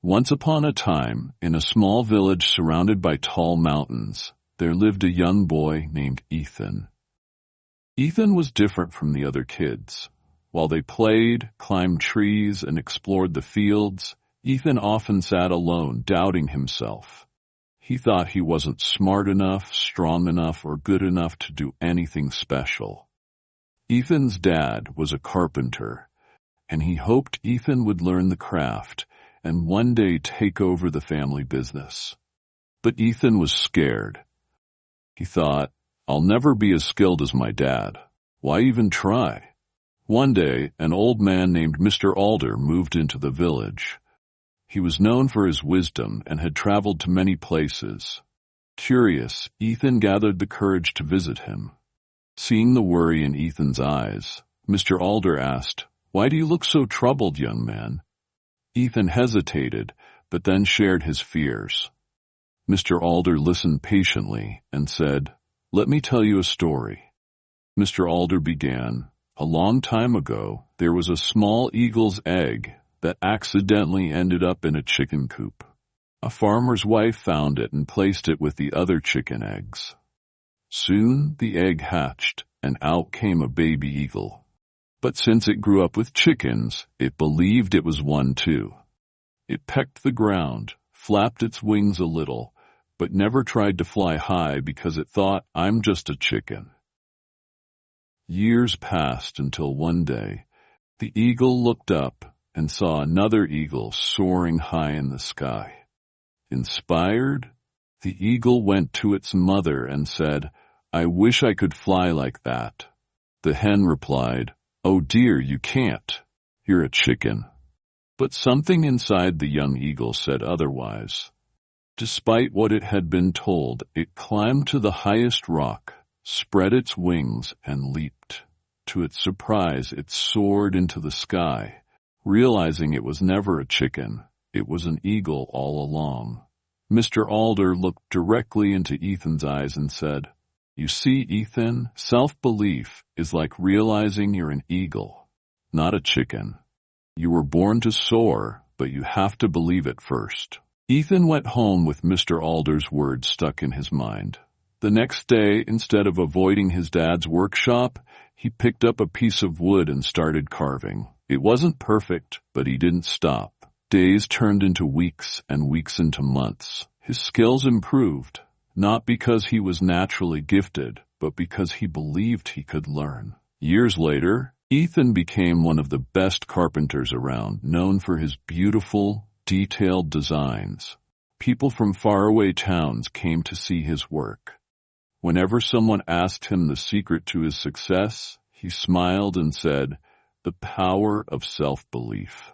Once upon a time, in a small village surrounded by tall mountains, there lived a young boy named Ethan. Ethan was different from the other kids. While they played, climbed trees, and explored the fields, Ethan often sat alone, doubting himself. He thought he wasn't smart enough, strong enough, or good enough to do anything special. Ethan's dad was a carpenter, and he hoped Ethan would learn the craft and one day take over the family business. But Ethan was scared. He thought, I'll never be as skilled as my dad. Why even try? One day, an old man named Mr. Alder moved into the village. He was known for his wisdom and had traveled to many places. Curious, Ethan gathered the courage to visit him. Seeing the worry in Ethan's eyes, Mr. Alder asked, "Why do you look so troubled, young man?" Ethan hesitated, but then shared his fears. Mr. Alder listened patiently and said, "Let me tell you a story." Mr. Alder began, "A long time ago, there was a small eagle's egg that accidentally ended up in a chicken coop. A farmer's wife found it and placed it with the other chicken eggs. Soon the egg hatched, and out came a baby eagle. But since it grew up with chickens, it believed it was one too. It pecked the ground, flapped its wings a little, but never tried to fly high because it thought, 'I'm just a chicken.' Years passed until one day, the eagle looked up and saw another eagle soaring high in the sky. Inspired, the eagle went to its mother and said, 'I wish I could fly like that.' The hen replied, 'Oh dear, you can't. You're a chicken.' But something inside the young eagle said otherwise. Despite what it had been told, it climbed to the highest rock, spread its wings, and leaped. To its surprise, it soared into the sky. Realizing it was never a chicken, it was an eagle all along. Mr. Alder looked directly into Ethan's eyes and said, 'You see, Ethan, self-belief is like realizing you're an eagle, not a chicken. You were born to soar, but you have to believe it first.'" Ethan went home with Mr. Alder's words stuck in his mind. The next day, instead of avoiding his dad's workshop, he picked up a piece of wood and started carving. It wasn't perfect, but he didn't stop. Days turned into weeks and weeks into months. His skills improved, not because he was naturally gifted, but because he believed he could learn. Years later, Ethan became one of the best carpenters around, known for his beautiful, detailed designs. People from faraway towns came to see his work. Whenever someone asked him the secret to his success, he smiled and said, "The power of self-belief.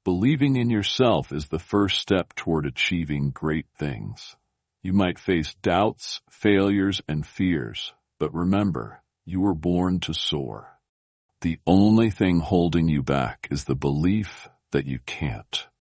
Believing in yourself is the first step toward achieving great things. You might face doubts, failures, and fears, but remember, you were born to soar. The only thing holding you back is the belief that you can't."